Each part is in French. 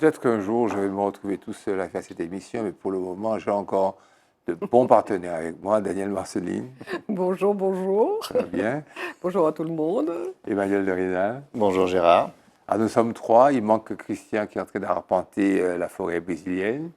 Peut-être qu'un jour, je vais me retrouver tout seul à faire cette émission, mais pour le moment, j'ai encore de bons partenaires avec moi. Daniel Marceline, Bonjour, bonjour. ça va bien. Bonjour à tout le monde. Emmanuel de Rhénal. Bonjour Gérard. Nous sommes trois. Il manque Christian qui est en train d'arpenter la forêt brésilienne.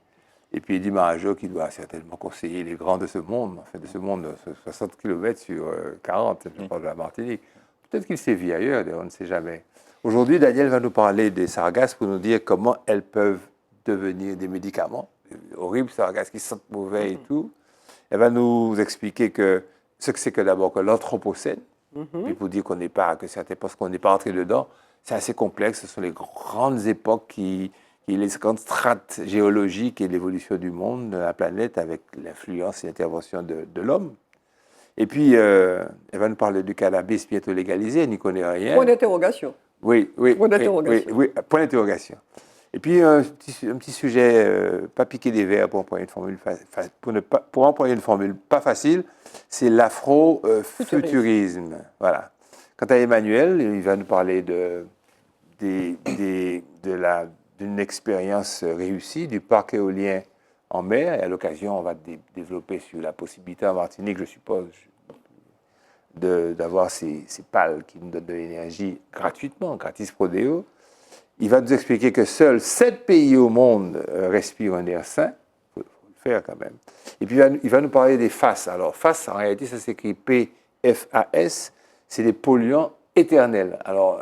Et puis Eddie Marajo qui doit certainement conseiller les grands de ce monde, enfin de ce monde, 60 km sur 40, je parle de la Martinique. Peut-être qu'il sévit ailleurs, on ne sait jamais. Aujourd'hui, Daniel va nous parler des sargasses pour nous dire comment elles peuvent devenir des médicaments. Horribles sargasses qui sentent mauvais et tout. Elle va nous expliquer ce que c'est que d'abord que l'anthropocène. Et pour dire qu'on n'est pas, que certains pensent qu'on n'est pas entré dedans, c'est assez complexe. Ce sont les grandes époques les grandes strates géologiques et l'évolution du monde, de la planète, avec l'influence et l'intervention de l'homme. Et puis, elle va nous parler du cannabis bientôt légalisé, elle n'y connaît rien. Point d'interrogation. Oui. Point d'interrogation. Oui, point d'interrogation. Et puis, un petit sujet, pas piquer des verres pour employer une formule, pour employer une formule pas facile, c'est l'afro-futurisme. Voilà. Quant à Emmanuel, il va nous parler d'une expérience réussie du parc éolien en mer. Et à l'occasion, on va développer sur la possibilité en Martinique, je suppose, d'avoir ces pales qui nous donnent de l'énergie gratuitement, gratis prodéo. Il va nous expliquer que seuls 7 pays au monde respirent un air sain. Il faut le faire quand même. Et puis, il va nous parler des FAS. Alors, FAS, en réalité, ça s'écrit P-F-A-S. C'est des polluants éternels. Alors,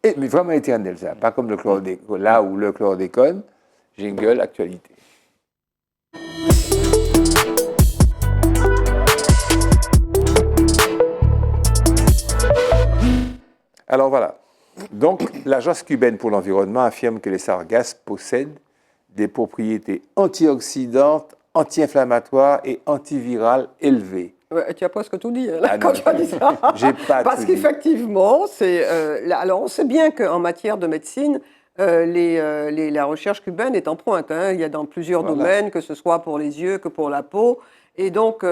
mais vraiment éternels, ça. Pas comme le chlordécone, là où le chlordécone, jingle, actualité. Alors voilà. Donc, l'Agence cubaine pour l'environnement affirme que les sargasses possèdent des propriétés antioxydantes, anti-inflammatoires et antivirales élevées. Ouais, tu as presque tout dit là, quand tu as dit ça. J'ai pas Parce tout dit. qu'effectivement, alors on sait bien qu'en matière de médecine, la recherche cubaine est en pointe. Hein. Il y a dans plusieurs domaines, que ce soit pour les yeux, que pour la peau. Et donc,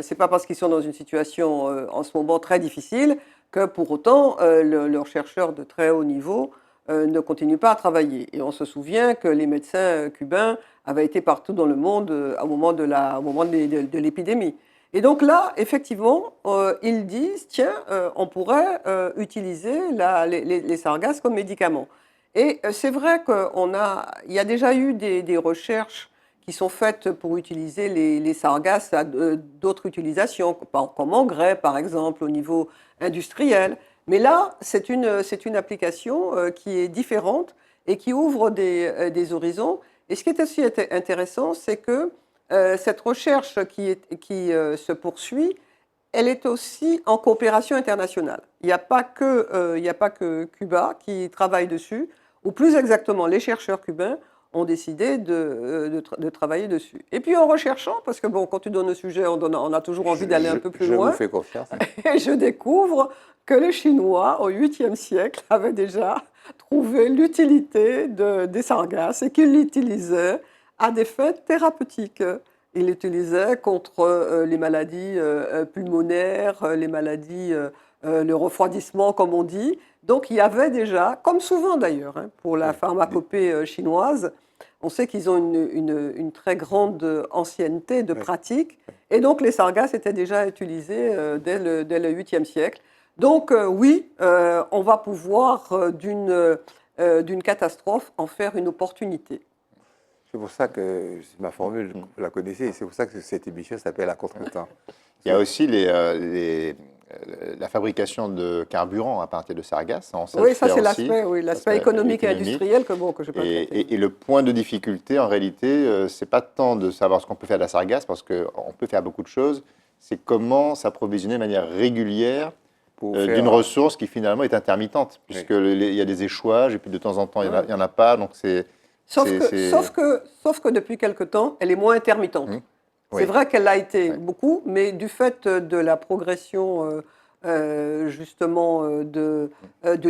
c'est pas parce qu'ils sont dans une situation en ce moment très difficile que pour autant, leurs chercheurs de très haut niveau ne continuent pas à travailler. Et on se souvient que les médecins cubains avaient été partout dans le monde au moment de l'épidémie. Et donc là, effectivement, ils disent, tiens, on pourrait utiliser les sargasses comme médicaments. Et c'est vrai qu'il y a déjà eu des recherches qui sont faites pour utiliser les sargasses à d'autres utilisations, comme engrais, par exemple, au niveau industriel. Mais là, c'est une application qui est différente et qui ouvre des horizons. Et ce qui est aussi intéressant, c'est que cette recherche qui se poursuit, elle est aussi en coopération internationale. Il n'y a pas que Cuba qui travaille dessus, ou plus exactement, les chercheurs cubains ont décidé de travailler dessus. Et puis en recherchant, parce que bon, quand tu donnes le sujet, on a toujours envie d'aller un peu plus loin. Je vous fais confiance. Et je découvre que les Chinois, au 8e siècle, avaient déjà trouvé l'utilité des sargasses et qu'ils l'utilisaient à des fins thérapeutiques. Ils l'utilisaient contre les maladies pulmonaires, les maladies, le refroidissement, comme on dit. Donc il y avait déjà, comme souvent d'ailleurs, hein, pour la pharmacopée chinoise, on sait qu'ils ont une très grande ancienneté de pratique. Et donc les sargasses étaient déjà utilisées dès le 8e siècle. Donc oui, on va pouvoir d'une catastrophe en faire une opportunité. C'est pour ça que ma formule, vous la connaissez, c'est pour ça que cette émission s'appelle « À contre-temps ». Il y a aussi la fabrication de carburant à partir de sargasses. Oui, ça c'est l'aspect économique et industriel que je peux traiter. Et le point de difficulté, en réalité, c'est pas tant de savoir ce qu'on peut faire de la sargasse, parce qu'on peut faire beaucoup de choses, c'est comment s'approvisionner de manière régulière d'une ressource qui finalement est intermittente, puisqu'il y a des échouages, et puis de temps en temps, il n'y en a pas, donc c'est... Sauf que depuis quelque temps, elle est moins intermittente. C'est vrai qu'elle l'a été beaucoup, mais du fait de la progression justement de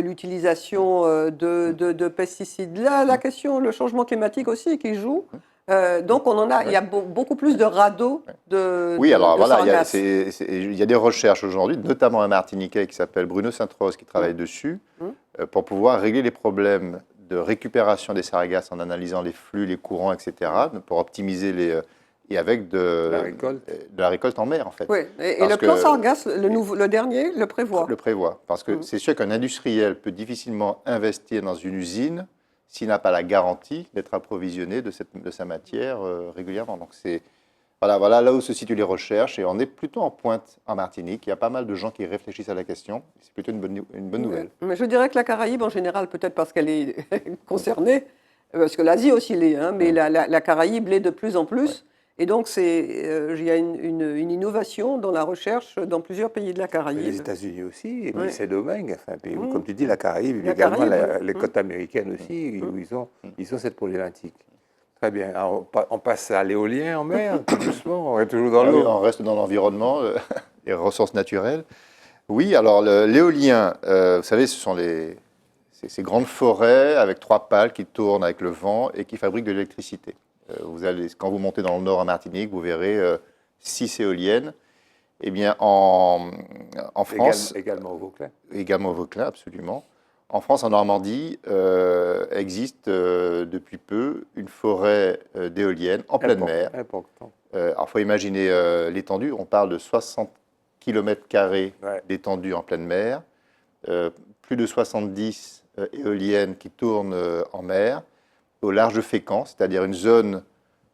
l'utilisation de pesticides, là, la question, le changement climatique aussi qui joue. Donc il y a beaucoup plus de radeaux Oui, alors voilà, sargasses. il y a des recherches aujourd'hui, notamment un Martiniquais qui s'appelle Bruno Sainte-Rose qui travaille dessus, pour pouvoir régler les problèmes de récupération des sargasses en analysant les flux, les courants, etc., pour optimiser et avec de la récolte en mer, en fait. Oui, et le plan Sargasse, le dernier, le prévoit. Le prévoit, parce que c'est sûr qu'un industriel peut difficilement investir dans une usine s'il n'a pas la garantie d'être approvisionné de sa matière régulièrement. Donc voilà là où se situent les recherches, et on est plutôt en pointe en Martinique. Il y a pas mal de gens qui réfléchissent à la question. C'est plutôt une bonne nouvelle. Mais je dirais que la Caraïbe, en général, peut-être parce qu'elle est concernée, parce que l'Asie aussi l'est, hein, mais la Caraïbe l'est de plus en plus. Ouais. Et donc, il y a une innovation dans la recherche dans plusieurs pays de la Caraïbe. Les États-Unis aussi, c'est Domingue, enfin, comme tu dis, la Caraïbe, également les côtes américaines aussi, où ils ont cette problématique. Très bien. Alors, on passe à l'éolien en mer, tout doucement, on est toujours dans l'eau. Oui, on reste dans l'environnement, les ressources naturelles. Oui, alors l'éolien, vous savez, ce sont ces grandes forêts avec 3 pales qui tournent avec le vent et qui fabriquent de l'électricité. Quand vous montez dans le nord en Martinique, vous verrez 6 éoliennes. Eh bien, en France... Également au Vauclin. Également au Vauclin, absolument. En France, en Normandie, existe depuis peu une forêt d'éoliennes en pleine mer. Important. Alors, il faut imaginer l'étendue. On parle de 60 km² d'étendue en pleine mer, plus de 70 éoliennes qui tournent en mer, au large Fécamp, c'est-à-dire une zone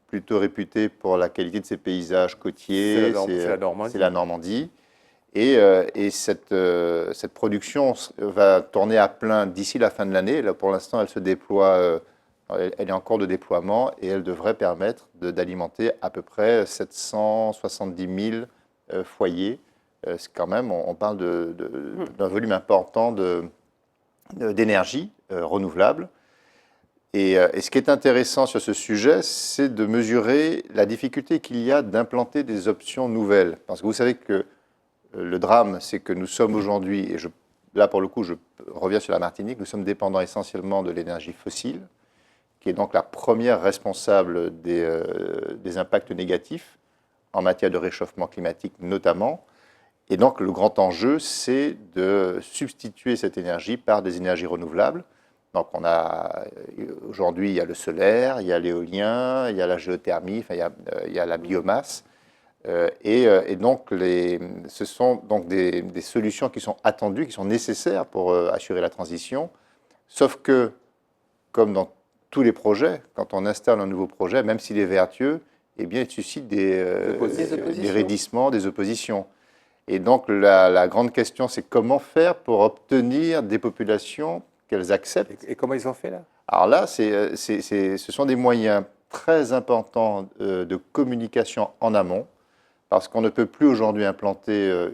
plutôt réputée pour la qualité de ses paysages côtiers. C'est la Normandie. Et cette production va tourner à plein d'ici la fin de l'année. Là, pour l'instant, elle se déploie, elle est en cours de déploiement, et elle devrait permettre d'alimenter à peu près 770 000 foyers. C'est quand même, on parle d'un volume important d'énergie renouvelable. Et ce qui est intéressant sur ce sujet, c'est de mesurer la difficulté qu'il y a d'implanter des options nouvelles. Parce que vous savez que le drame, c'est que nous sommes aujourd'hui, et là pour le coup je reviens sur la Martinique, nous sommes dépendants essentiellement de l'énergie fossile, qui est donc la première responsable des impacts négatifs en matière de réchauffement climatique notamment. Et donc le grand enjeu, c'est de substituer cette énergie par des énergies renouvelables. Donc aujourd'hui, il y a le solaire, il y a l'éolien, il y a la géothermie, enfin, il y a la biomasse. Et donc, ce sont donc des solutions qui sont attendues, qui sont nécessaires pour assurer la transition. Sauf que, comme dans tous les projets, quand on installe un nouveau projet, même s'il est vertueux, eh bien, il suscite des raidissements, des oppositions. Et donc, la grande question, c'est comment faire pour obtenir des populations qu'elles acceptent. Et comment ils ont fait là? Alors là, ce sont des moyens très importants de communication en amont, parce qu'on ne peut plus aujourd'hui implanter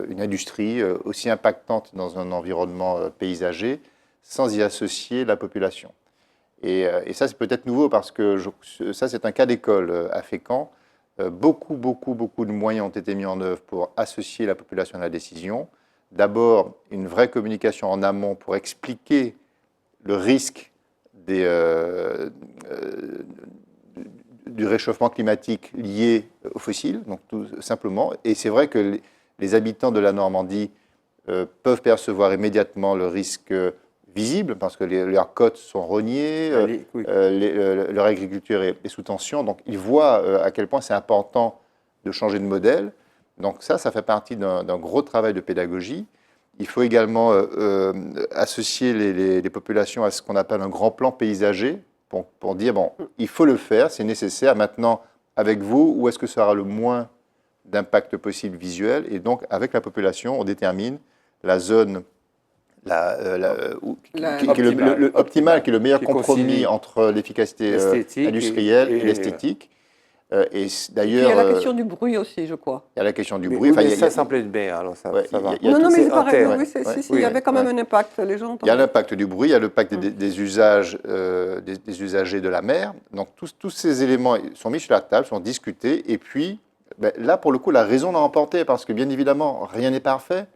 une industrie aussi impactante dans un environnement paysager sans y associer la population. Et ça, c'est peut-être nouveau, parce que ça, c'est un cas d'école à Fécamp. Beaucoup de moyens ont été mis en œuvre pour associer la population à la décision. D'abord, une vraie communication en amont pour expliquer le risque du réchauffement climatique lié aux fossiles, donc tout simplement. Et c'est vrai que les habitants de la Normandie peuvent percevoir immédiatement le risque visible, parce que leurs côtes sont rognées, leur agriculture est sous tension, donc ils voient à quel point c'est important de changer de modèle. Donc ça fait partie d'un gros travail de pédagogie. Il faut également associer les populations à ce qu'on appelle un grand plan paysager, pour dire, bon, il faut le faire, c'est nécessaire. Maintenant, avec vous, où est-ce que ça aura le moins d'impact possible visuel? Et donc, avec la population, on détermine la zone qui est optimale, qui est le meilleur compromis entre l'efficacité industrielle et l'esthétique. Et d'ailleurs, il y a la question du bruit aussi, je crois. Il y a la question du bruit. Mais ça semblait bien, alors ça va. Non, mais c'est pareil. Il y avait quand même un impact. Les gens il y a l'impact du bruit, il y a l'impact des usages, des usagers de la mer. Donc tous ces éléments sont mis sur la table, sont discutés. Et puis, là, pour le coup, la raison l'a emporté, parce que bien évidemment, rien n'est parfait.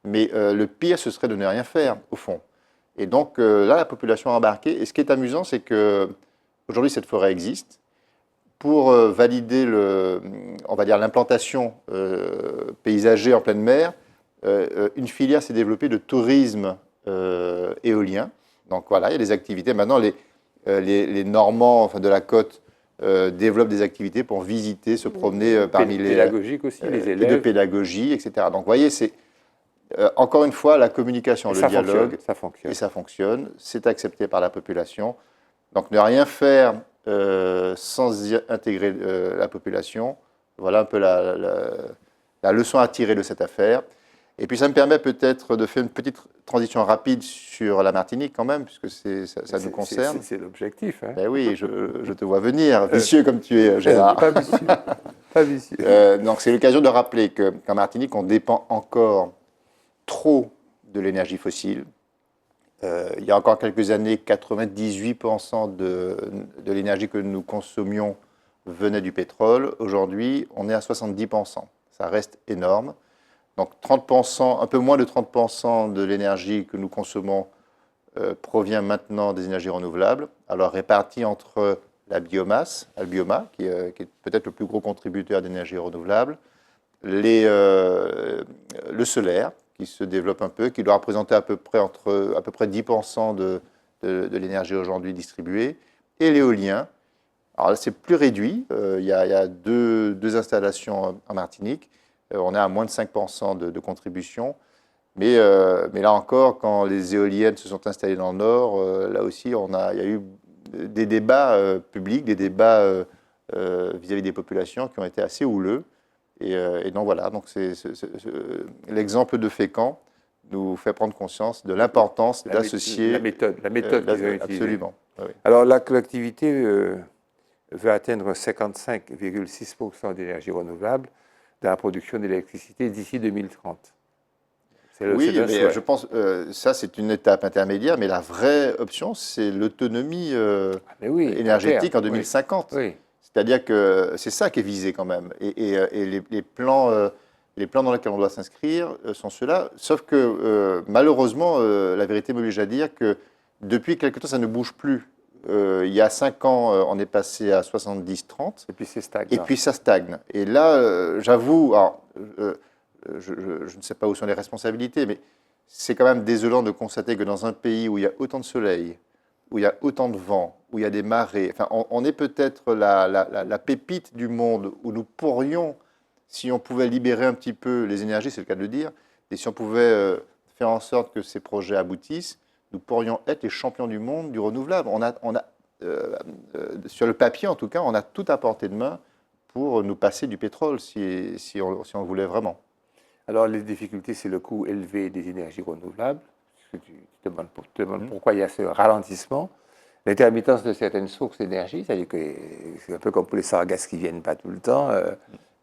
Mais le pire, ce serait de ne rien faire, au fond. Et donc là, la population a embarqué. Et ce qui est amusant, c'est qu'aujourd'hui, cette forêt existe. Pour valider l'implantation paysager en pleine mer, une filière s'est développée de tourisme éolien. Donc voilà, il y a des activités. Maintenant, les Normands enfin, de la côte développent des activités pour visiter, se promener parmi les... Pédagogiques aussi, les élèves. Et de pédagogie, etc. Donc vous voyez, c'est encore une fois la communication, le dialogue. Ça fonctionne. Et ça fonctionne. C'est accepté par la population. Donc ne rien faire sans y intégrer la population. Voilà un peu la leçon à tirer de cette affaire. Et puis ça me permet peut-être de faire une petite transition rapide sur la Martinique quand même, puisque ça nous concerne. C'est l'objectif. Hein. Ben oui, je te vois venir, vicieux comme tu es, Gérard. Pas vicieux. Pas vicieux. Donc c'est l'occasion de rappeler qu'en Martinique, on dépend encore trop de l'énergie fossile. Il y a encore quelques années, 98% de l'énergie que nous consommions venait du pétrole. Aujourd'hui, on est à 70%. Ça reste énorme. Donc 30%, un peu moins de 30% de l'énergie que nous consommons provient maintenant des énergies renouvelables, alors répartie entre la biomasse, Albioma, qui est peut-être le plus gros contributeur d'énergie renouvelable, le solaire, qui se développe un peu, qui doit représenter à peu près 10% de l'énergie aujourd'hui distribuée, et l'éolien. Alors là, c'est plus réduit. Il y a deux installations en Martinique. On est à moins de 5% de contribution. Mais là encore, quand les éoliennes se sont installées dans le Nord, là aussi, il y a eu des débats publics, des débats vis-à-vis des populations qui ont été assez houleux. Et donc voilà, donc l'exemple de Fécamp nous fait prendre conscience de l'importance d'associer la méthode qu'ils ont utilisée. Absolument. Oui. Alors la collectivité veut atteindre 55,6% d'énergie renouvelable dans la production d'électricité d'ici 2030. Oui, mais je pense ça c'est une étape intermédiaire, mais la vraie option c'est l'autonomie énergétique en 2050. Oui. C'est-à-dire que c'est ça qui est visé quand même. Et les plans dans lesquels on doit s'inscrire sont ceux-là. Sauf que malheureusement, la vérité m'oblige à dire que depuis quelque temps, ça ne bouge plus. Il y a 5 ans, on est passé à 70-30. Et puis c'est stagne. Et puis ça stagne. Et là, j'avoue, je ne sais pas où sont les responsabilités, mais c'est quand même désolant de constater que dans un pays où il y a autant de soleil, où il y a autant de vent, où il y a des marées. Enfin, on est peut-être la pépite du monde où nous pourrions, si on pouvait libérer un petit peu les énergies, c'est le cas de le dire, et si on pouvait faire en sorte que ces projets aboutissent, nous pourrions être les champions du monde du renouvelable. Sur le papier, en tout cas, on a tout à portée de main pour nous passer du pétrole, si on le voulait vraiment. Alors, les difficultés, c'est le coût élevé des énergies renouvelables. Tu te demandes pourquoi il y a ce ralentissement. L'intermittence de certaines sources d'énergie, c'est-à-dire que c'est un peu comme pour les sargasses qui ne viennent pas tout le temps.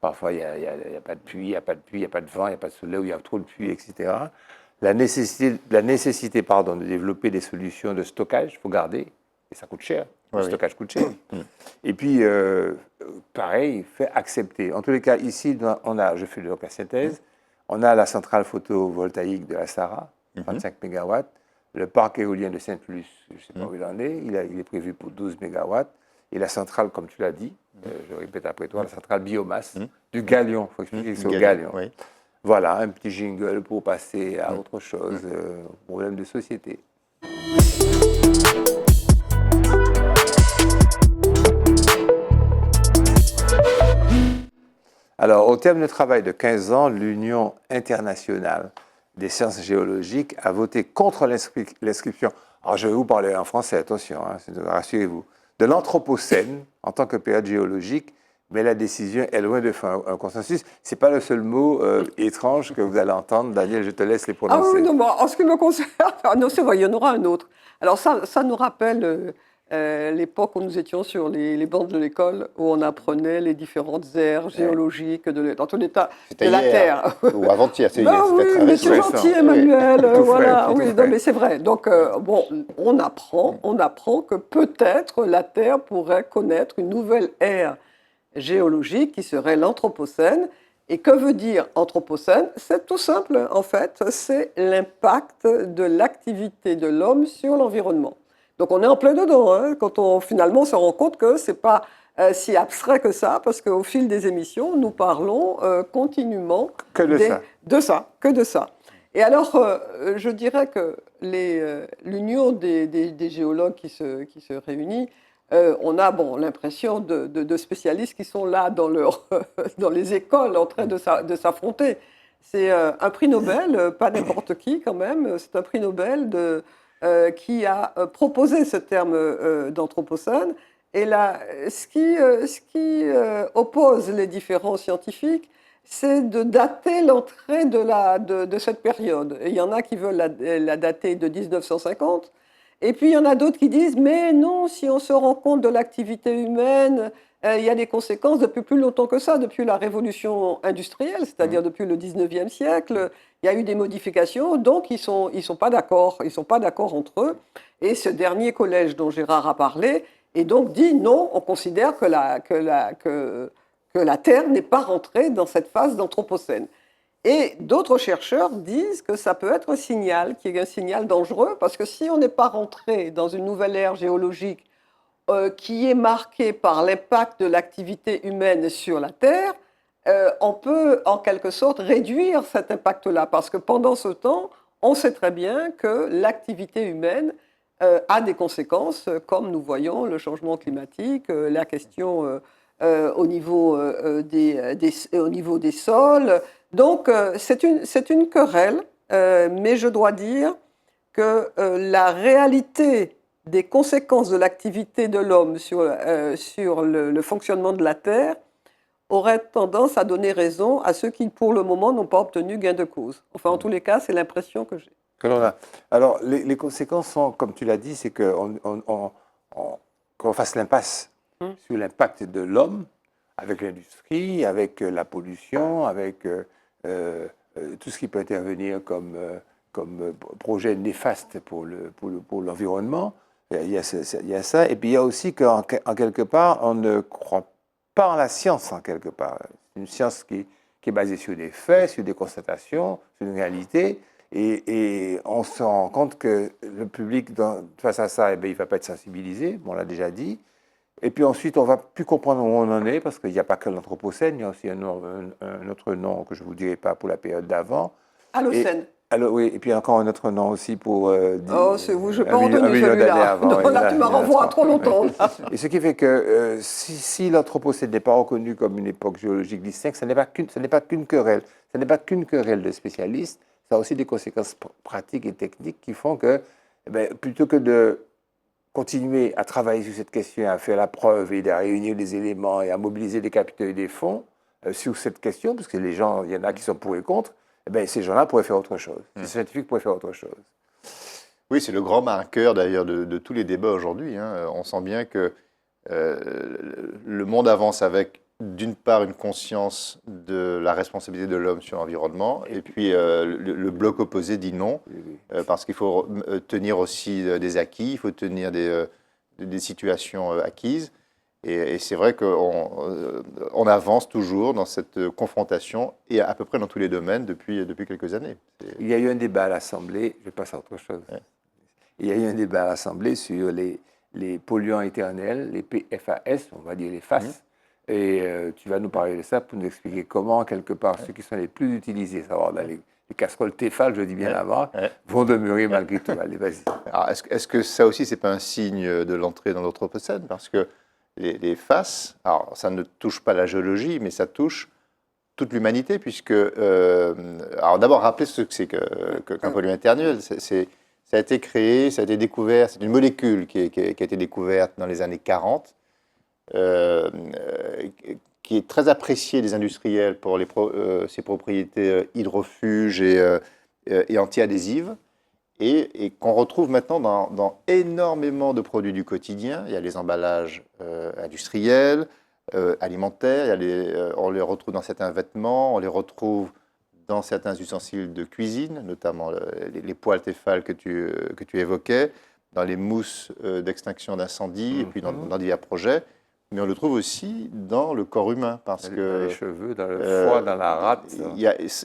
Parfois, il n'y a pas de pluie, il n'y a pas de pluie, il n'y a pas de vent, il n'y a pas de soleil, ou il y a trop de pluie, etc. La nécessité de développer des solutions de stockage, il faut garder, et ça coûte cher. Le stockage coûte cher. Et puis, pareil, fait accepter. En tous les cas, ici, je fais donc la synthèse, on a la centrale photovoltaïque de la Sahara, 35 MW. Le parc éolien de Sainte-Luce, je ne sais pas où il en est, il est prévu pour 12 MW. Et la centrale, comme tu l'as dit, je répète après toi, la centrale biomasse du Galion. Il faut expliquer que c'est au Galion. Oui. Voilà, un petit jingle pour passer à autre chose, problème de société. Alors, au terme d'un travail de 15 ans, l'Union internationale des sciences géologiques a voté contre l'inscription. Alors, je vais vous parler en français, attention, rassurez-vous, de l'Anthropocène en tant que période géologique, mais la décision est loin de faire un consensus. Ce n'est pas le seul mot étrange que vous allez entendre. Daniel, je te laisse les prononcer. Ah oui, non, en ce qui me concerne, non, c'est vrai, il y en aura un autre. Alors, ça nous rappelle l'époque où nous étions sur les bancs de l'école, où on apprenait les différentes aires géologiques dans tout l'état de la Terre. Ou avant-hier, c'est oui, mais c'est gentil, Emmanuel. Voilà, oui, non, mais c'est vrai. Donc, on apprend que peut-être la Terre pourrait connaître une nouvelle ère géologique qui serait l'Anthropocène. Et que veut dire Anthropocène? C'est tout simple, en fait, c'est l'impact de l'activité de l'homme sur l'environnement. Donc on est en plein dedans, quand on finalement se rend compte que ce n'est pas si abstrait que ça, parce qu'au fil des émissions, nous parlons continuellement que de ça. Que de ça. Et alors, je dirais que l'union des géologues qui se réunit, on a l'impression de spécialistes qui sont là dans les écoles en train de s'affronter. C'est un prix Nobel, pas n'importe qui quand même, c'est un prix Nobel qui a proposé ce terme d'anthropocène. Et là, ce qui oppose les différents scientifiques, c'est de dater l'entrée de cette période. Et il y en a qui veulent la dater de 1950, et puis il y en a d'autres qui disent, mais non, si on se rend compte de l'activité humaine, il y a des conséquences depuis plus longtemps que ça, depuis la révolution industrielle, c'est-à-dire depuis le 19e siècle, il y a eu des modifications, donc ils sont pas d'accord, ils sont pas d'accord entre eux. Et ce dernier collège dont Gérard a parlé, et donc dit, non, on considère que la Terre n'est pas rentrée dans cette phase d'anthropocène. Et d'autres chercheurs disent que ça peut être un signal, qui est un signal dangereux, parce que si on n'est pas rentré dans une nouvelle ère géologique qui est marquée par l'impact de l'activité humaine sur la Terre, on peut en quelque sorte réduire cet impact-là, parce que pendant ce temps, on sait très bien que l'activité humaine a des conséquences, comme nous voyons le changement climatique, la question au niveau des sols. Donc, c'est une querelle, mais je dois dire que la réalité des conséquences de l'activité de l'homme sur le fonctionnement de la Terre aurait tendance à donner raison à ceux qui, pour le moment, n'ont pas obtenu gain de cause. Enfin, en tous les cas, c'est l'impression que j'ai. Alors, les conséquences sont, comme tu l'as dit, c'est qu'on fasse l'impasse sur l'impact de l'homme avec l'industrie, avec la pollution, avec tout ce qui peut intervenir comme projet néfaste pour l'environnement. Il y a ça. Et puis il y a aussi qu'en quelque part, on ne croit pas en la science, en quelque part. C'est une science qui est basée sur des faits, sur des constatations, sur une réalité. Et on se rend compte que le public, face à ça, il ne va pas être sensibilisé, on l'a déjà dit. Et puis ensuite, on ne va plus comprendre où on en est, parce qu'il n'y a pas que l'Anthropocène, il y a aussi un autre nom que je ne vous dirai pas pour la période d'avant. Holocène. Oui, et puis encore un autre nom aussi pour... c'est vous, je ne peux pas en donner celui-là. Là, tu m'as renvoyé à trop longtemps. Et ce qui fait que si l'Anthropocène n'est pas reconnu comme une époque géologique distincte, ce n'est pas qu'une querelle. Ce n'est pas qu'une querelle de spécialistes, ça a aussi des conséquences pratiques et techniques qui font que, plutôt que de continuer à travailler sur cette question, à faire la preuve et à réunir des éléments et à mobiliser des capitaux et des fonds sur cette question, parce que les gens, il y en a qui sont pour et contre, ces gens-là pourraient faire autre chose. Ces scientifiques pourraient faire autre chose. Oui, c'est le grand marqueur d'ailleurs de tous les débats aujourd'hui. On sent bien que le monde avance avec, d'une part, une conscience de la responsabilité de l'homme sur l'environnement, et puis le bloc opposé dit non, parce qu'il faut tenir aussi des acquis, il faut tenir des situations acquises. Et c'est vrai qu'on avance toujours dans cette confrontation, et à peu près dans tous les domaines depuis quelques années. Il y a eu un débat à l'Assemblée, je passe à autre chose. Ouais. Il y a eu un débat à l'Assemblée sur les polluants éternels, les PFAS, on va dire les FAS. Et tu vas nous parler de ça pour nous expliquer comment, quelque part, ceux qui sont les plus utilisés, savoir dans les casseroles Tefal, je dis bien la marque, vont demeurer malgré tout. Allez, vas-y. Alors, est-ce que ça aussi, c'est pas un signe de l'entrée dans l'Anthropocène? Parce que les FAS, alors ça ne touche pas la géologie, mais ça touche toute l'humanité, puisque... alors d'abord, rappeler ce que c'est qu'un polluant éternel. Ça a été créé, ça a été découvert, c'est une molécule qui a été découverte dans les années 40, qui est très appréciée des industriels pour ses propriétés hydrofuges et anti-adhésives, et qu'on retrouve maintenant dans énormément de produits du quotidien. Il y a les emballages industriels, alimentaires, on les retrouve dans certains vêtements, on les retrouve dans certains ustensiles de cuisine, notamment les poêles Tefal que tu évoquais, dans les mousses d'extinction d'incendie, et puis dans divers projets. Mais on le trouve aussi dans le corps humain. Parce dans que, les cheveux, dans le foie, dans la rate.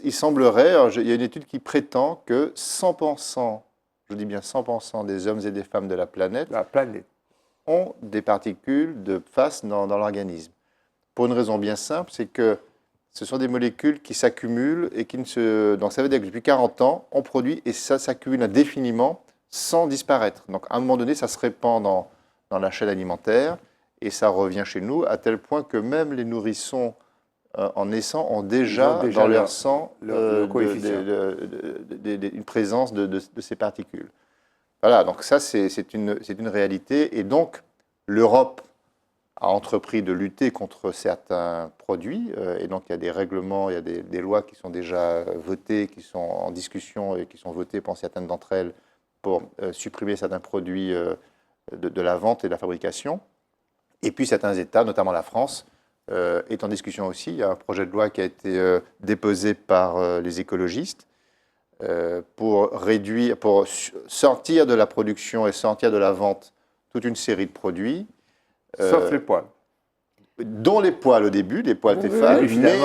Il semblerait, il y a une étude qui prétend que 100%, je dis bien 100% des hommes et des femmes de la planète ont des particules de FAS dans l'organisme. Pour une raison bien simple, c'est que ce sont des molécules qui s'accumulent et qui ne se... Donc ça veut dire que depuis 40 ans, on produit et ça s'accumule indéfiniment sans disparaître. Donc à un moment donné, ça se répand dans la chaîne alimentaire et ça revient chez nous à tel point que même les nourrissons en naissant ont déjà dans leur sang une présence de ces particules. Voilà, donc ça c'est une réalité et donc l'Europe a entrepris de lutter contre certains produits et donc il y a des règlements, il y a des lois qui sont déjà votées, qui sont en discussion et qui sont votées pour certaines d'entre elles pour supprimer certains produits de la vente et de la fabrication. Et puis certains États, notamment la France, est en discussion aussi. Il y a un projet de loi qui a été déposé par les écologistes pour sortir de la production et sortir de la vente toute une série de produits. Sauf les poils. Dont les poils au début, les poils Tefal, mais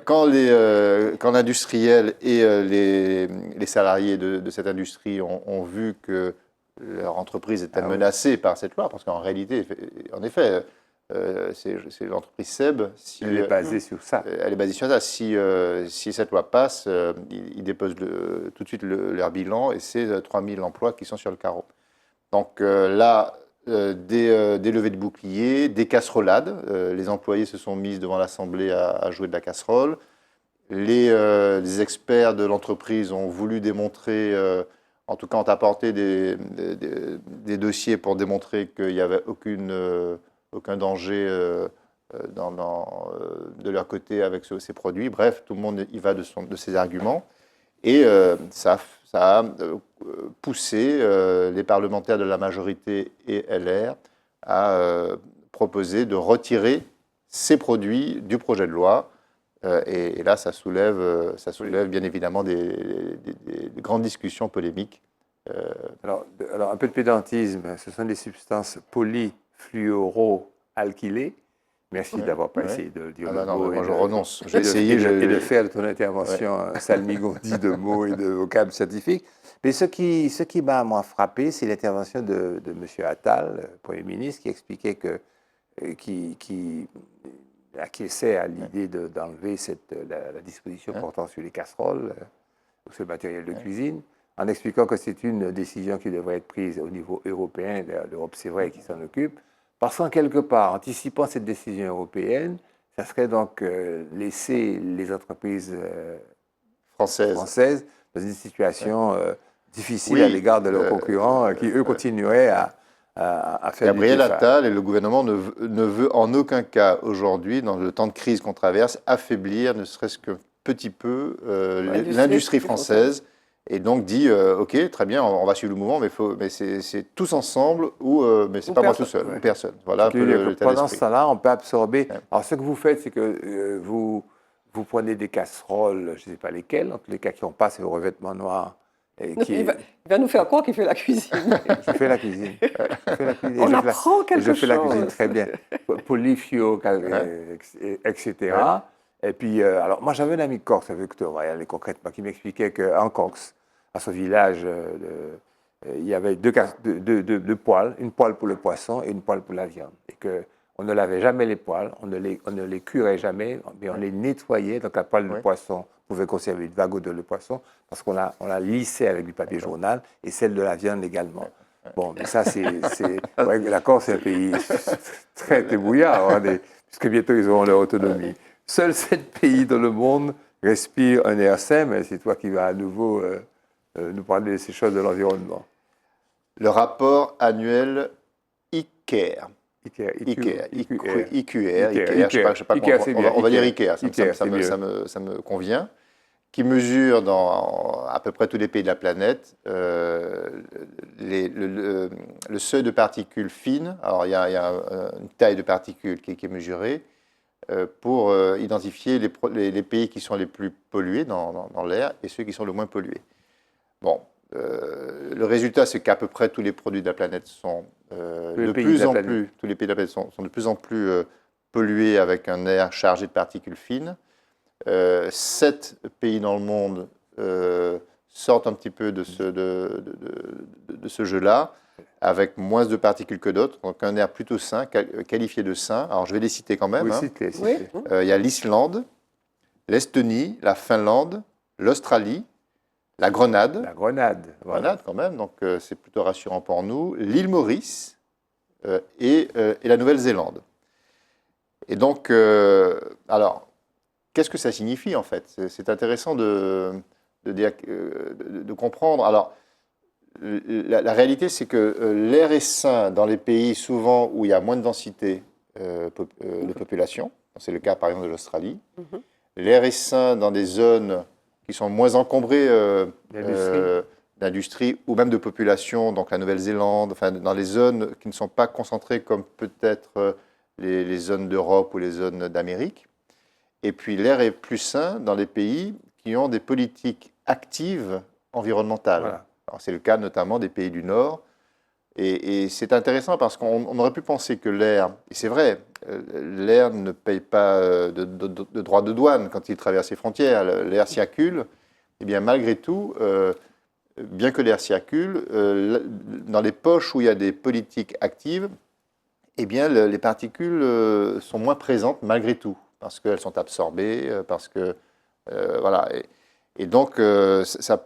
quand l'industriel et les salariés de cette industrie ont vu que leur entreprise était menacée par cette loi, parce qu'en réalité, en effet, c'est l'entreprise SEB. Elle est basée sur ça. Elle est basée sur ça. Si cette loi passe, ils déposent tout de suite leur bilan et c'est 3000 emplois qui sont sur le carreau. Donc là, des levées de boucliers, des casserolades. Les employés se sont mis devant l'Assemblée à jouer de la casserole. Les experts de l'entreprise ont voulu démontrer, en tout cas ont apporté des dossiers pour démontrer qu'il n'y avait aucun danger de leur côté avec ces produits. Bref, tout le monde y va de ses arguments. Et ça a poussé les parlementaires de la majorité et LR à proposer de retirer ces produits du projet de loi. Et là, ça soulève bien évidemment des grandes discussions polémiques. Alors, un peu de pédantisme, ce sont des substances polyfluoroalkylées. Merci d'avoir pas essayé de le dire. Moi, je renonce. J'ai essayé de faire de ton intervention un salmigondis de mots et de vocables scientifiques. Mais ce qui m'a, moi, frappé, c'est l'intervention de M. Attal, Premier ministre, qui expliquait qui acquiesçait à l'idée d'enlever la disposition portant sur les casseroles, ou ce matériel de cuisine, en expliquant que c'est une décision qui devrait être prise au niveau européen. L'Europe, c'est vrai, qui s'en occupe. Parce qu'en quelque part, anticipant cette décision européenne, ça serait donc laisser les entreprises françaises dans une situation difficile à l'égard de leurs concurrents qui, eux, continueraient à faire Gabriel Attal et le gouvernement ne veut en aucun cas aujourd'hui, dans le temps de crise qu'on traverse, affaiblir ne serait-ce qu'un petit peu l'industrie française. Et donc dit, ok, très bien, on va suivre le mouvement, mais c'est tous ensemble mais c'est pas moi tout seul, ou personne. Voilà un peu le pendant ce temps-là, on peut absorber. Ouais. Alors ce que vous faites, c'est que vous prenez des casseroles, je ne sais pas lesquelles, en tous les cas qui n'ont pas ce revêtement noir. Il va nous faire croire qu'il fait la cuisine. Je fais la cuisine. On apprend quelque chose. Je fais la cuisine très bien. Polyfio, etc. Et puis, alors, moi, j'avais un ami corse, avec Victor, concrètement, qui m'expliquait qu'en Corse, à ce village, il y avait deux poêles, une poêle pour le poisson et une poêle pour la viande. Et qu'on ne lavait jamais les poêles, on ne les curait jamais, mais on les nettoyait. Donc, la poêle de poisson pouvait conserver une vague de poisson parce qu'on la lissait avec du papier journal et celle de la viande également. Bon, mais ça, ouais, la Corse, c'est un pays très débrouillard, puisque bientôt, ils auront leur autonomie. Seuls 7 pays dans le monde respirent un air sain, mais c'est toi qui vas à nouveau nous parler de ces choses de l'environnement. Le rapport annuel IQR. IQR, je sais pas comment on va dire IQR, ça me convient, qui mesure dans à peu près tous les pays de la planète le seuil de particules fines. Alors il y a une taille de particules qui est mesurée, pour identifier les pays qui sont les plus pollués dans l'air et ceux qui sont le moins pollués. Bon, le résultat, c'est qu'à peu près tous les produits de la planète sont tous les pays de la planète sont de plus en plus pollués avec un air chargé de particules fines. 7 pays dans le monde sortent un petit peu de ce jeu-là, avec moins de particules que d'autres, donc un air plutôt sain, qualifié de sain. Alors je vais les citer quand même. Oui, citez. Il y a l'Islande, l'Estonie, la Finlande, l'Australie, la Grenade. La Grenade. Voilà. Grenade quand même, donc c'est plutôt rassurant pour nous. L'île Maurice et la Nouvelle-Zélande. Et donc, alors, qu'est-ce que ça signifie en fait? C'est intéressant de comprendre. Alors, la réalité, c'est que l'air est sain dans les pays souvent où il y a moins de densité de population. C'est le cas par exemple de l'Australie. L'air est sain dans des zones qui sont moins encombrées d'industrie ou même de population, donc la Nouvelle-Zélande, enfin, dans les zones qui ne sont pas concentrées comme peut-être les zones d'Europe ou les zones d'Amérique. Et puis l'air est plus sain dans les pays qui ont des politiques actives environnementales. Voilà. C'est le cas notamment des pays du Nord. Et c'est intéressant parce qu'on aurait pu penser que l'air, et c'est vrai, l'air ne paye pas de droits de douane quand il traverse les frontières. L'air circule. Et bien malgré tout, bien que l'air circule, dans les poches où il y a des politiques actives, eh bien les particules sont moins présentes malgré tout, parce qu'elles sont absorbées, parce que voilà. Et donc ça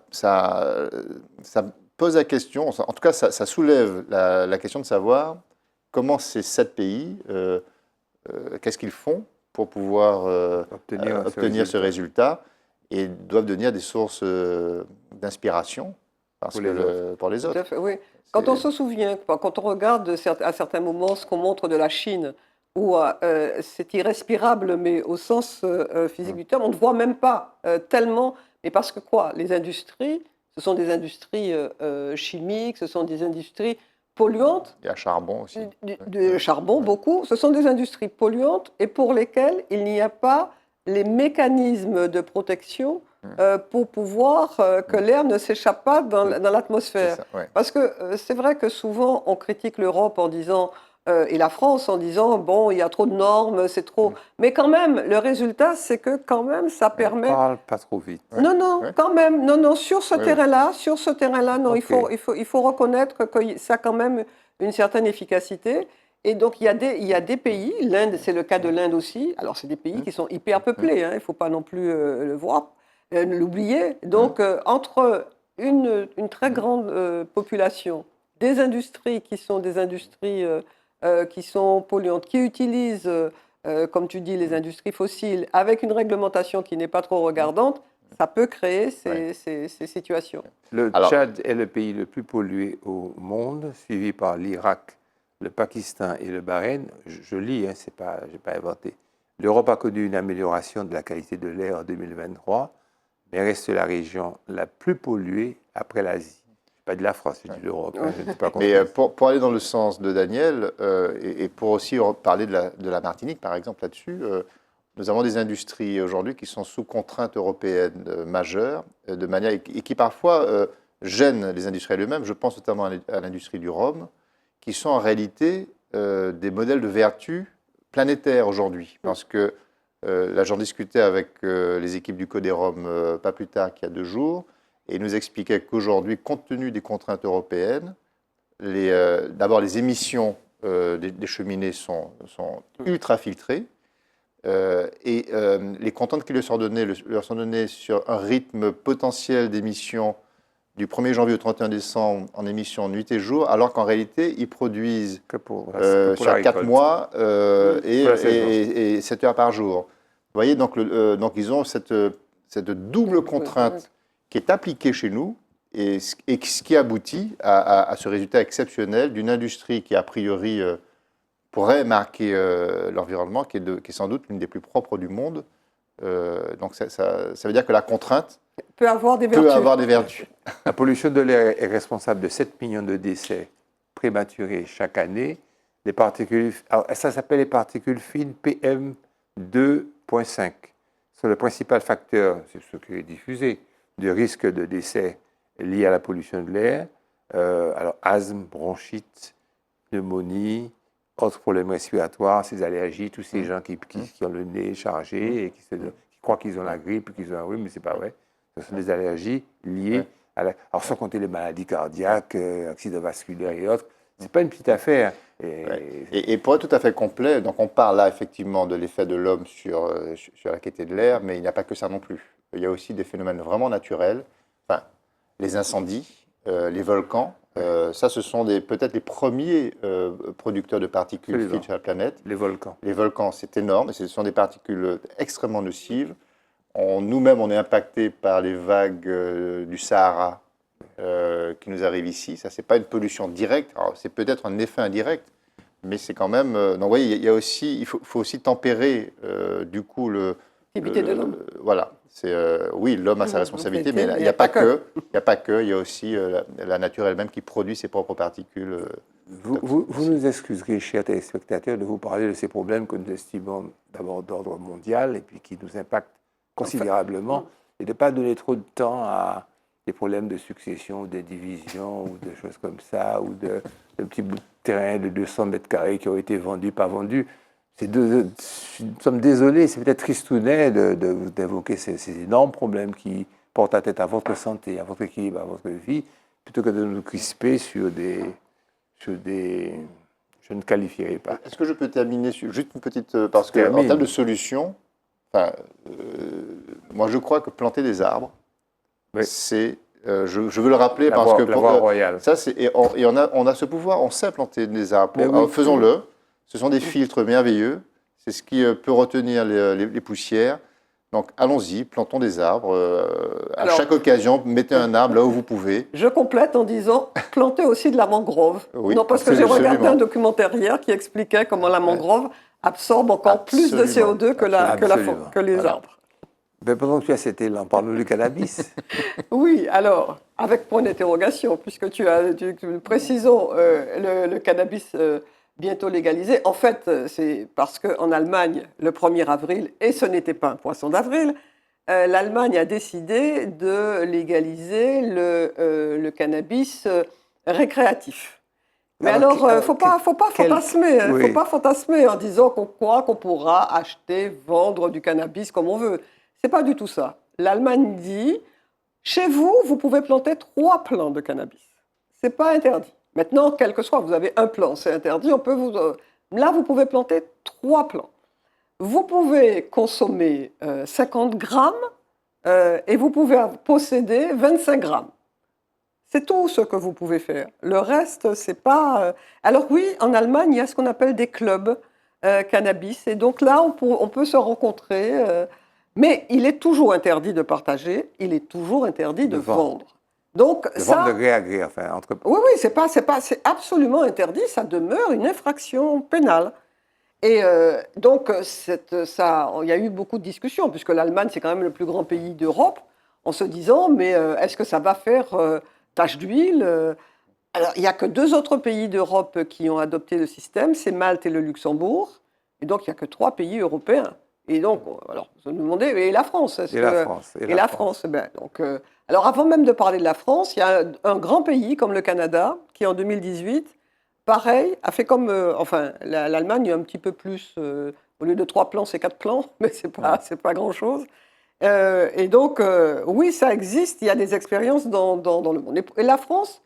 pose la question, en tout cas ça soulève la question de savoir comment ces 7 pays, qu'est-ce qu'ils font pour pouvoir obtenir ce résultat, et doivent devenir des sources d'inspiration pour les autres. Tout à fait, oui. Quand on se souvient, quand on regarde à certains moments ce qu'on montre de la Chine, où c'est irrespirable, mais au sens physique du terme, on ne voit même pas tellement. Mais parce que quoi? Les industries, ce sont des industries chimiques, ce sont des industries polluantes. Il y a charbon aussi. Du charbon, beaucoup. Ce sont des industries polluantes et pour lesquelles il n'y a pas les mécanismes de protection pour pouvoir que l'air ne s'échappe pas dans l'atmosphère. Ouais. Parce que c'est vrai que souvent on critique l'Europe en disant et la France en disant bon, il y a trop de normes, c'est trop. Mais quand même, le résultat, c'est que quand même, ça permet. On parle pas trop vite. Non, quand même, non, sur ce terrain-là, non, Okay. il faut reconnaître que ça a quand même une certaine efficacité. Et donc, il y a des pays, l'Inde, c'est le cas de l'Inde aussi. Alors, c'est des pays qui sont hyper peuplés, hein, il ne faut pas non plus l'oublier. Donc, entre une très grande population, des industries qui sont des industries qui sont polluantes, qui utilisent, comme tu dis, les industries fossiles, avec une réglementation qui n'est pas trop regardante, ça peut créer ces situations. Le Tchad est le pays le plus pollué au monde, suivi par l'Irak, le Pakistan et le Bahreïn. Je lis, hein, je n'ai pas inventé. L'Europe a connu une amélioration de la qualité de l'air en 2023, mais reste la région la plus polluée après l'Asie. Pas de la France, c'est de l'Europe. Hein, je ne sais pas mais pour aller dans le sens de Daniel, et pour aussi parler de la Martinique, par exemple, là-dessus, nous avons des industries aujourd'hui qui sont sous contrainte européenne majeure, de manière, et qui parfois gênent les industriels eux-mêmes. Je pense notamment à l'industrie du rhum, qui sont en réalité des modèles de vertu planétaires aujourd'hui. Parce que là, j'en discutais avec les équipes du Codérum pas plus tard qu'il y a 2 jours, et ils nous expliquaient qu'aujourd'hui, compte tenu des contraintes européennes, d'abord les émissions des cheminées sont ultra filtrées, et les contraintes qui leur sont données sur un rythme potentiel d'émissions du 1er janvier au 31 décembre en émissions nuit et jour, alors qu'en réalité, ils produisent sur 4 mois et 7 heures par jour. Vous voyez, donc ils ont cette double contrainte qui est appliquée chez nous, et ce qui aboutit à ce résultat exceptionnel d'une industrie qui, a priori, pourrait marquer l'environnement, qui est sans doute l'une des plus propres du monde. Donc ça veut dire que la contrainte peut avoir des vertus. La pollution de l'air est responsable de 7 millions de décès prématurés chaque année. Les particules, ça s'appelle les particules fines PM2.5. C'est le principal facteur, c'est ce qui est diffusé, de risque de décès lié à la pollution de l'air. Alors asthme, bronchite, pneumonie, autres problèmes respiratoires, ces allergies, tous ces gens qui ont le nez chargé et qui croient qu'ils ont la grippe, qu'ils ont un rhume, mais ce n'est pas vrai. Ce sont des allergies liées à alors sans compter les maladies cardiaques, accidents vasculaires et autres. C'est pas une petite affaire. Et pour être tout à fait complet, donc on parle là effectivement de l'effet de l'homme sur la qualité de l'air, mais il n'y a pas que ça non plus. Il y a aussi des phénomènes vraiment naturels, enfin, les incendies, les volcans. Ça, ce sont peut-être les premiers producteurs de particules fines sur la planète. Les volcans. Les volcans, c'est énorme. Ce sont des particules extrêmement nocives. Nous-mêmes, on est impactés par les vagues du Sahara qui nous arrivent ici. Ça, c'est pas une pollution directe. C'est peut-être un effet indirect, mais c'est quand même. Donc, vous voyez, il faut aussi tempérer du coup l'activité de l'homme. Voilà. Oui, l'homme a sa responsabilité, mais il n'y a pas que. Il n'y a pas que. Il y a aussi la nature elle-même qui produit ses propres particules. Vous nous excuserez, chers téléspectateurs, de vous parler de ces problèmes que nous estimons d'abord d'ordre mondial et puis qui nous impactent considérablement, et de ne pas donner trop de temps à des problèmes de succession, ou de division, ou de choses comme ça, ou de petits bouts de terrain de 200 mètres carrés qui ont été vendus, pas vendus. Nous sommes désolés, c'est peut-être tristounet d'évoquer ces énormes problèmes qui portent à tête à votre santé, à votre équilibre, à votre vie, plutôt que de nous crisper sur des je ne qualifierai pas. Est-ce que je peux terminer sur juste une petite... Parce qu'en termes de solutions, moi je crois que planter des arbres, c'est... je veux le rappeler parce que... La voie royale. Ça, on a ce pouvoir, on sait planter des arbres. Faisons-le. Ce sont des filtres merveilleux. C'est ce qui peut retenir les poussières. Donc allons-y, plantons des arbres. À chaque occasion, mettez un arbre là où vous pouvez. Je complète en disant plantez aussi de la mangrove. Oui, non, parce que j'ai regardé un documentaire hier qui expliquait comment la mangrove absorbe encore plus de CO2 que les arbres. Mais pendant que tu as cet élan, parle-nous du cannabis. Oui, alors, avec point d'interrogation, puisque précisons le cannabis bientôt légalisé. En fait, c'est parce qu'en Allemagne, le 1er avril, et ce n'était pas un poisson d'avril, l'Allemagne a décidé de légaliser le cannabis récréatif. Mais alors, faut pas fantasmer, faut pas fantasmer en disant qu'on croit qu'on pourra acheter, vendre du cannabis comme on veut. C'est pas du tout ça. L'Allemagne dit, chez vous, vous pouvez planter 3 plants de cannabis. C'est pas interdit. Maintenant, quel que soit, vous avez un plant, c'est interdit, là, vous pouvez planter 3 plants. Vous pouvez consommer 50 grammes et vous pouvez posséder 25 grammes. C'est tout ce que vous pouvez faire. Le reste, c'est pas... Alors oui, en Allemagne, il y a ce qu'on appelle des clubs cannabis. Et donc là, on peut se rencontrer. Mais il est toujours interdit de partager, il est toujours interdit de vendre. Donc, vendre de gré à gré, enfin, entre... Oui, c'est absolument interdit, ça demeure une infraction pénale. Et donc, il y a eu beaucoup de discussions, puisque l'Allemagne, c'est quand même le plus grand pays d'Europe, en se disant, mais est-ce que ça va faire tache d'huile Alors, il n'y a que 2 autres pays d'Europe qui ont adopté le système, c'est Malte et le Luxembourg, et donc il n'y a que 3 pays européens. Et donc, alors, vous me demandez, et la France la France. Alors, avant même de parler de la France, il y a un grand pays comme le Canada, qui en 2018, pareil, a fait comme... l'Allemagne, un petit peu plus... au lieu de 3 plans, c'est 4 plans, mais c'est pas grand-chose. Et donc, oui, ça existe, il y a des expériences dans le monde. Et la France,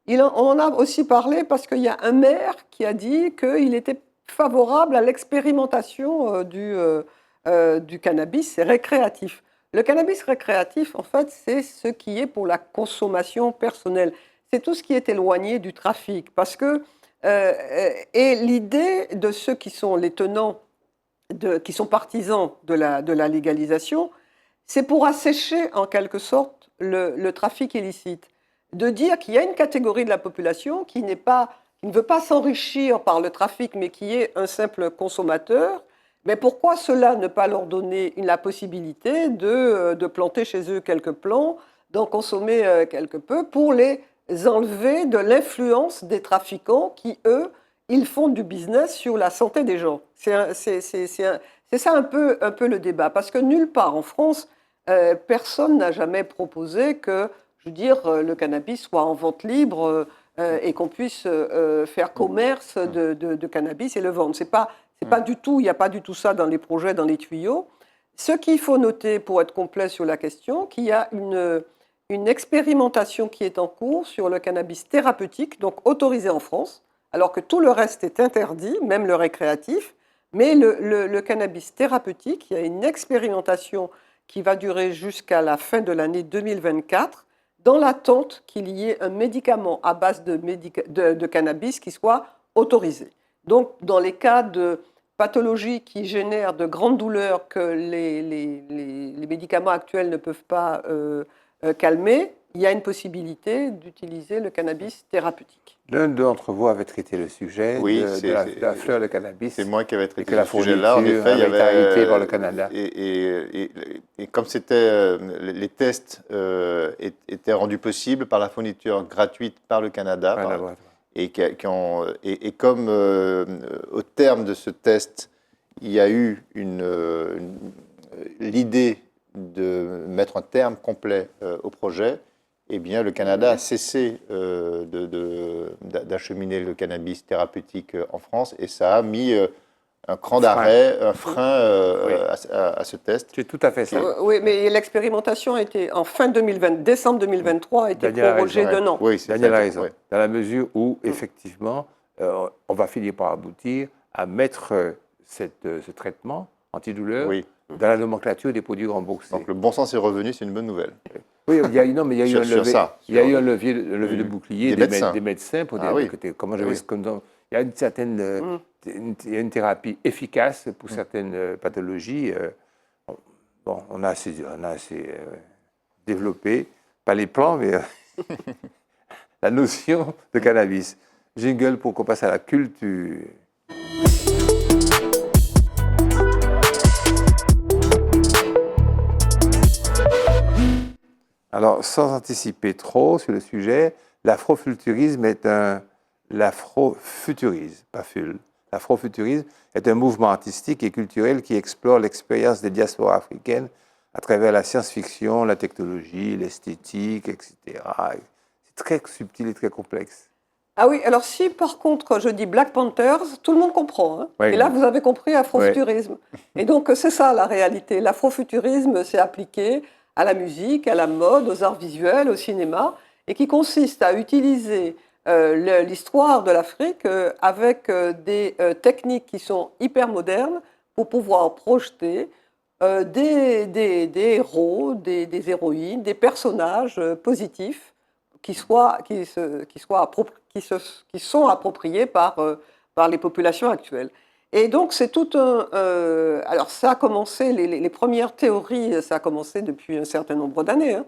on en a aussi parlé parce qu'il y a un maire qui a dit qu'il était favorable à l'expérimentation du cannabis récréatif. Le cannabis récréatif, en fait, c'est ce qui est pour la consommation personnelle. C'est tout ce qui est éloigné du trafic. Parce que, et l'idée de ceux qui sont les tenants, qui sont partisans de la légalisation, c'est pour assécher en quelque sorte le trafic illicite. De dire qu'il y a une catégorie de la population qui ne veut pas s'enrichir par le trafic, mais qui est un simple consommateur. Mais pourquoi cela ne pas leur donner la possibilité de planter chez eux quelques plants, d'en consommer quelque peu, pour les enlever de l'influence des trafiquants qui, eux, ils font du business sur la santé des gens. C'est ça un peu le débat. Parce que nulle part en France, personne n'a jamais proposé que, le cannabis soit en vente libre et qu'on puisse faire commerce de cannabis et le vendre. Pas du tout, il n'y a pas du tout ça dans les projets, dans les tuyaux. Ce qu'il faut noter pour être complet sur la question, qu'il y a une expérimentation qui est en cours sur le cannabis thérapeutique, donc autorisé en France, alors que tout le reste est interdit, même le récréatif. Mais le cannabis thérapeutique, il y a une expérimentation qui va durer jusqu'à la fin de l'année 2024, dans l'attente qu'il y ait un médicament à base de cannabis qui soit autorisé. Donc, dans les cas de pathologies qui génèrent de grandes douleurs que les médicaments actuels ne peuvent pas calmer, il y a une possibilité d'utiliser le cannabis thérapeutique. L'un d'entre vous avait traité le sujet de la fleur de cannabis. C'est moi qui avais traité ce sujet-là. En effet, il y avait arrêté par le Canada. Et comme les tests étaient rendus possibles par la fourniture gratuite par le Canada, et comme au terme de ce test, il y a eu l'idée de mettre un terme complet au projet, eh bien, le Canada a cessé d'acheminer le cannabis thérapeutique en France, et ça a mis un cran d'arrêt, un frein à ce test. C'est tout à fait ça. Oui, mais l'expérimentation a été en décembre 2023, a été prorogée d'un an. Oui, Daniel a raison. Dans la mesure où, effectivement, on va finir par aboutir à mettre ce traitement antidouleur dans la nomenclature des produits remboursés. Donc le bon sens est revenu, c'est une bonne nouvelle. Oui, il y a eu un levier de bouclier des médecins pour dire écoutez, comment je vais. Il y a une certaine il y a une thérapie efficace pour certaines pathologies. Bon, on a assez développé, pas les plans, mais la notion de cannabis. Jingle pour qu'on passe à la culture. Alors, sans anticiper trop sur le sujet, l'afrofuturisme est l'afrofuturisme, pas ful. L'afrofuturisme est un mouvement artistique et culturel qui explore l'expérience des diasporas africaines à travers la science-fiction, la technologie, l'esthétique, etc. C'est très subtil et très complexe. Ah oui, alors si par contre je dis Black Panthers, tout le monde comprend. Hein. Oui, et là, vous avez compris afrofuturisme. Et donc, c'est ça la réalité. L'afrofuturisme, c'est appliqué à la musique, à la mode, aux arts visuels, au cinéma, et qui consiste à utiliser l'histoire de l'Afrique avec des techniques qui sont hyper modernes pour pouvoir projeter des héros, des héroïnes, des personnages positifs qui sont appropriés par les populations actuelles. Et donc, c'est tout un... alors, ça a commencé, les premières théories, ça a commencé depuis un certain nombre d'années. Hein.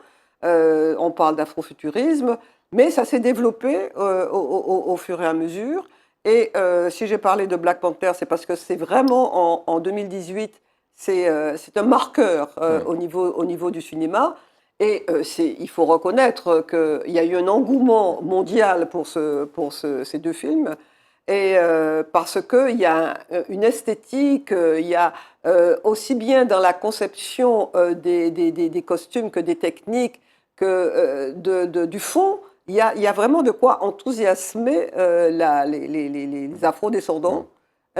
On parle d'afrofuturisme, mais ça s'est développé au fur et à mesure. Et si j'ai parlé de Black Panther, c'est parce que c'est vraiment en 2018, c'est un marqueur au niveau du cinéma. Et il faut reconnaître qu'il y a eu un engouement mondial pour ces deux films. Et parce qu'il y a une esthétique, il y a aussi bien dans la conception des costumes que des techniques, que du fond, il y a vraiment de quoi enthousiasmer les afro-descendants,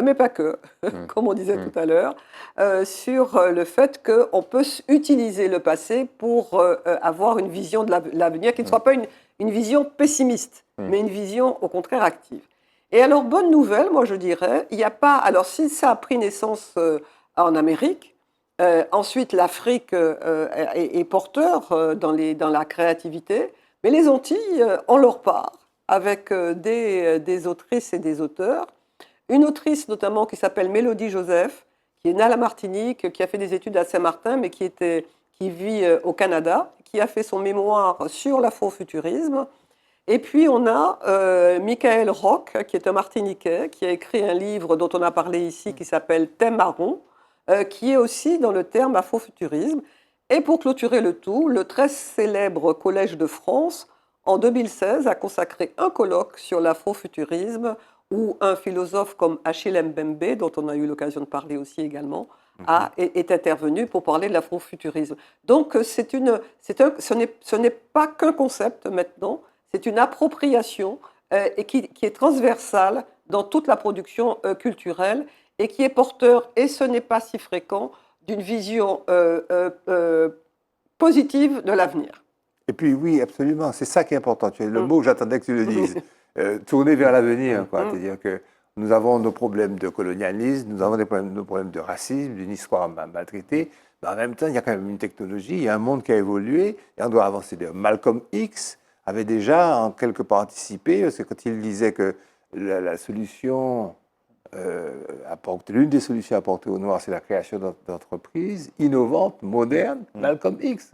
mais pas que, comme on disait tout à l'heure, sur le fait qu'on peut utiliser le passé pour avoir une vision de l'avenir qui ne soit pas une vision pessimiste, mais une vision au contraire active. Et alors, bonne nouvelle, moi je dirais, il n'y a pas... Alors, si ça a pris naissance en Amérique, ensuite l'Afrique est porteur dans la créativité, mais les Antilles ont leur part avec des autrices et des auteurs. Une autrice notamment qui s'appelle Mélodie Joseph, qui est née à la Martinique, qui a fait des études à Saint-Martin, mais qui vit au Canada, qui a fait son mémoire sur l'afrofuturisme. Et puis on a Michael Roch, qui est un Martiniquais, qui a écrit un livre dont on a parlé ici, qui s'appelle Thème marron, qui est aussi dans le terme afrofuturisme. Et pour clôturer le tout, le très célèbre Collège de France, en 2016, a consacré un colloque sur l'afrofuturisme, où un philosophe comme Achille Mbembe, dont on a eu l'occasion de parler aussi également, est intervenu pour parler de l'afrofuturisme. Donc ce n'est pas qu'un concept maintenant, c'est une appropriation et qui est transversale dans toute la production culturelle et qui est porteur, et ce n'est pas si fréquent, d'une vision positive de l'avenir. Et puis oui, absolument, c'est ça qui est important. Le mot, j'attendais que tu le dises. tourner vers l'avenir, quoi. C'est-à-dire que nous avons nos problèmes de colonialisme, nous avons nos problèmes de racisme, d'une histoire maltraitée, mais en même temps, il y a quand même une technologie, il y a un monde qui a évolué, et on doit avancer. Malcolm X avait déjà en quelque part anticipé, parce que quand il disait que la solution, l'une des solutions apportées aux Noirs, c'est la création d'entreprises innovantes, modernes, Malcolm X.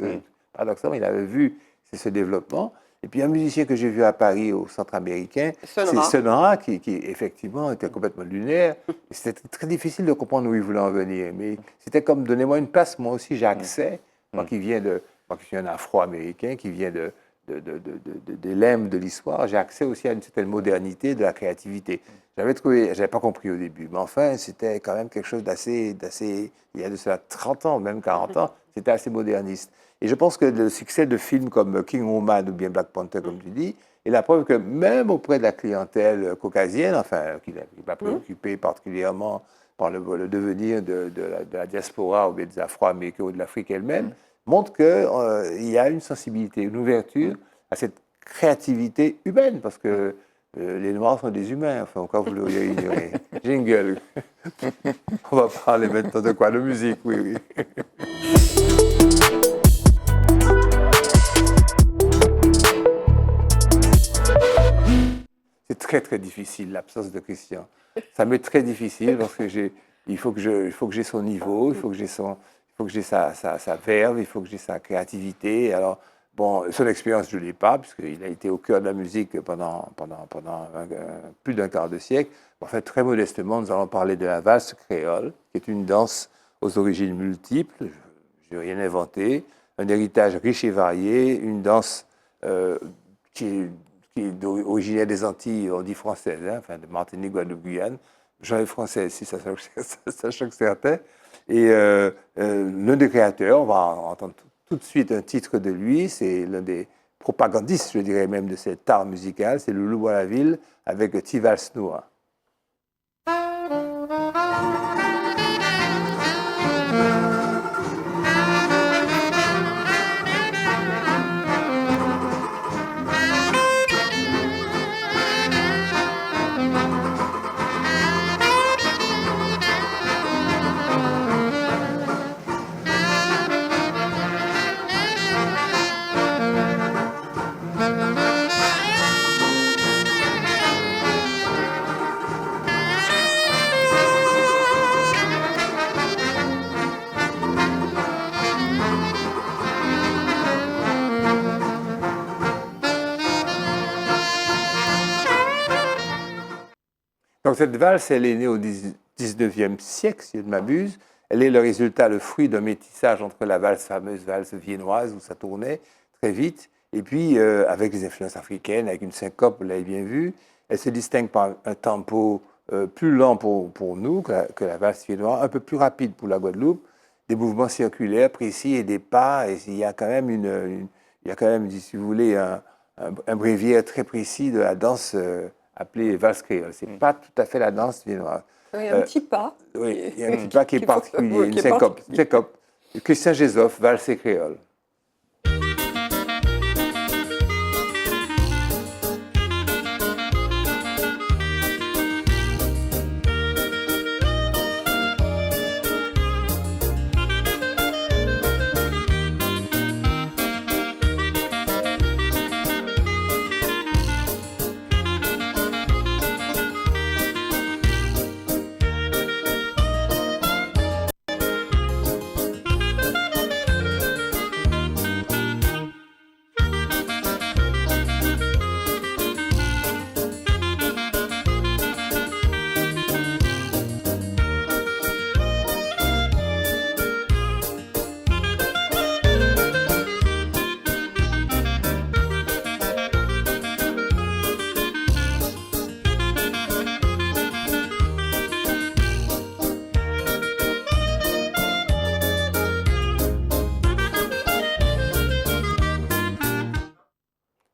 Paradoxalement, il avait vu ce développement. Et puis un musicien que j'ai vu à Paris, au centre américain, c'est Sun Ra, qui effectivement était complètement lunaire. C'était très difficile de comprendre où il voulait en venir. Mais c'était comme, donnez-moi une place, moi aussi j'ai accès. Moi qui suis un Afro-Américain, qui vient des lemmes de l'histoire, j'ai accès aussi à une certaine modernité de la créativité. J'avais pas compris au début, mais enfin, c'était quand même quelque chose d'assez, il y a de cela 30 ans, même 40 ans, c'était assez moderniste. Et je pense que le succès de films comme King Woman ou bien Black Panther, comme tu dis, est la preuve que même auprès de la clientèle caucasienne, enfin, qui n'est pas préoccupée particulièrement par le devenir de la diaspora ou bien des Afro-Américains ou de l'Afrique elle-même, montre qu'il y a une sensibilité, une ouverture à cette créativité humaine, parce que les Noirs sont des humains, enfin, encore vous l'auriez ignoré. Jingle. On va parler maintenant de quoi? De musique, oui. C'est très, très difficile, l'absence de Christian. Ça m'est très difficile parce que il faut que j'ai son niveau, il faut que j'ai sa verve, il faut que j'ai sa créativité. Alors, bon, son expérience, je ne l'ai pas, puisqu'il a été au cœur de la musique pendant plus d'un quart de siècle. En fait, très modestement, nous allons parler de la valse créole, qui est une danse aux origines multiples. Je n'ai rien inventé. Un héritage riche et varié, une danse qui est originaire des Antilles, on dit française, hein, enfin de Martinique, Guadeloupe, Guyane. J'en ai français, si ça choque certains. Et l'un des créateurs, on va entendre tout de suite un titre de lui, c'est l'un des propagandistes, je dirais même, de cet art musical, c'est Loulou Boislaville avec Ti Valse Noa. Donc cette valse, elle est née au 19e siècle, si je ne m'abuse. Elle est le résultat, le fruit d'un métissage entre la fameuse valse viennoise, où ça tournait très vite, et puis avec les influences africaines, avec une syncope, vous l'avez bien vu. Elle se distingue par un tempo plus lent pour nous que la valse viennoise, un peu plus rapide pour la Guadeloupe, des mouvements circulaires précis et des pas, et il y a quand même, si vous voulez, un bréviaire très précis de la danse appelée valse créole. Ce n'est pas tout à fait la danse viennoise. Il y a un petit pas. Oui, il y a un petit pas qui est particulier, une syncope. Christian Gézoff, valse créole.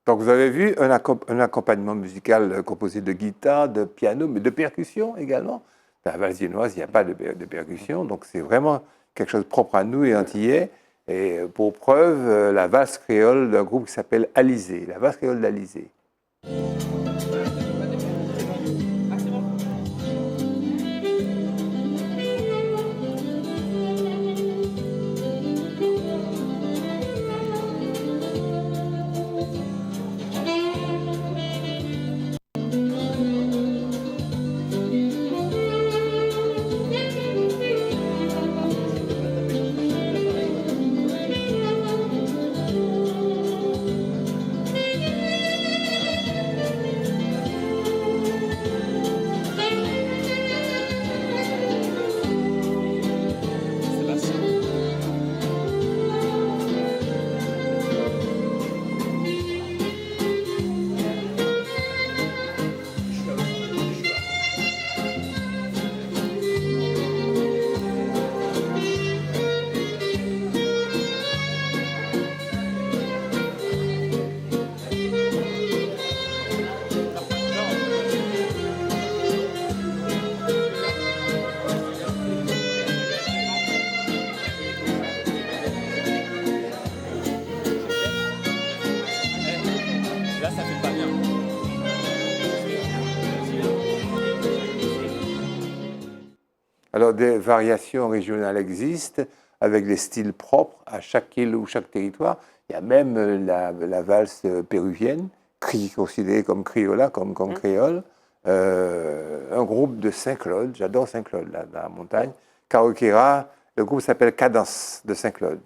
Donc vous avez vu un accompagnement musical composé de guitare, de piano, mais de percussion également. Dans la valse viennoise, il n'y a pas de percussion, donc c'est vraiment quelque chose de propre à nous et antillais. Et pour preuve, la valse créole d'un groupe qui s'appelle Alizé, la valse créole d'Alizé. Alors, des variations régionales existent avec des styles propres à chaque île ou chaque territoire. Il y a même la valse péruvienne, considérée comme criolla, comme créole. Un groupe de Saint-Claude, j'adore Saint-Claude, la montagne. Karoquera, le groupe s'appelle Cadence de Saint-Claude.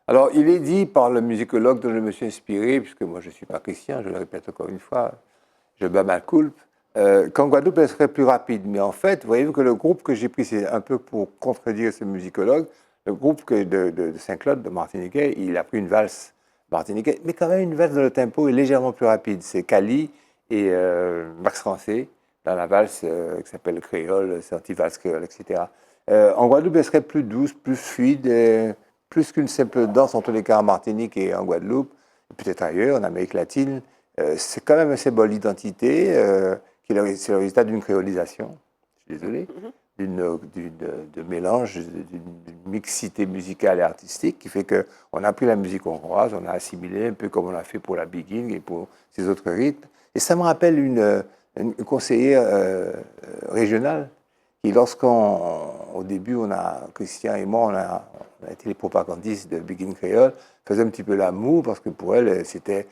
Alors, il est dit par le musicologue dont je me suis inspiré, puisque moi je ne suis pas chrétien, je le répète encore une fois, je bats ma culpe, qu'en Guadeloupe, elle serait plus rapide. Mais en fait, voyez-vous que le groupe que j'ai pris, c'est un peu pour contredire ce musicologue, le groupe de Saint-Claude, de Martiniquais, il a pris une valse martiniquaise, mais quand même une valse dont le tempo est légèrement plus rapide. C'est Cali et Max Rancé, dans la valse qui s'appelle Créole, c'est anti-valse créole, etc. En Guadeloupe, elle serait plus douce, plus fluide, plus qu'une simple danse, en tous les cas en Martinique et en Guadeloupe, et peut-être ailleurs, en Amérique latine. C'est quand même un symbole d'identité c'est le résultat d'une créolisation, je suis désolé, de mélange, d'une mixité musicale et artistique qui fait qu'on a pris la musique hongroise, on a assimilé un peu comme on l'a fait pour la biguine et pour ces autres rythmes. Et ça me rappelle une conseillère régionale qui, lorsqu'au début, Christian et moi, on a été les propagandistes de Biguine Créole, faisait un petit peu l'amour parce que pour elle, c'était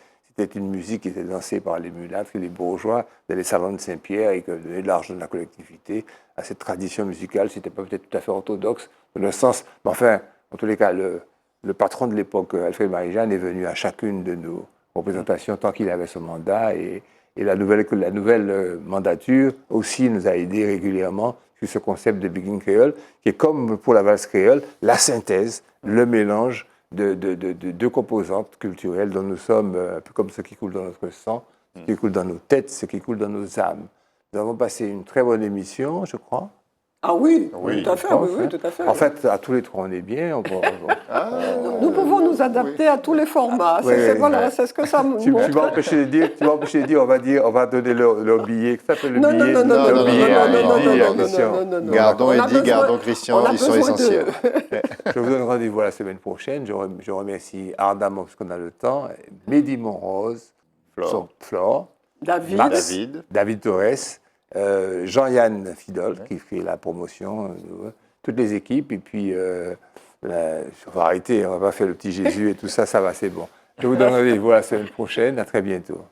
une musique qui était dansée par les mulâtres et les bourgeois dans les salons de Saint-Pierre et que donnait de l'argent de la collectivité à cette tradition musicale. C'était pas peut-être tout à fait orthodoxe dans le sens, mais enfin, en tous les cas, le patron de l'époque, Alfred Marie-Jeanne, est venu à chacune de nos représentations tant qu'il avait son mandat et la nouvelle mandature aussi nous a aidés régulièrement sur ce concept de Biguine Créole, qui est comme pour la valse créole, la synthèse, le mélange de deux composantes culturelles dont nous sommes, un peu comme ce qui coule dans notre sang, ce qui coule dans nos têtes, ce qui coule dans nos âmes. Nous avons passé une très bonne émission, je crois. Ah oui, tout à fait, oui, tout à fait. En fait, à tous les trois, on est bien. Nous pouvons nous adapter à tous les formats. C'est ce que ça montre. Tu vas empêcher de dire, on va donner leur billet. Ça s'appelle le billet. Non. Gardons Eddy, gardons Christian, ils sont essentiels. Je vous donne rendez-vous la semaine prochaine. Je remercie ardemment, parce qu'on a le temps, Mehdi Monrose, Flore, David Torres, Jean-Yann Fidol, qui fait la promotion, toutes les équipes, et puis on va arrêter, on va pas faire le petit Jésus et tout ça, ça va, c'est bon. Je vous donne rendez-vous la semaine prochaine, à très bientôt.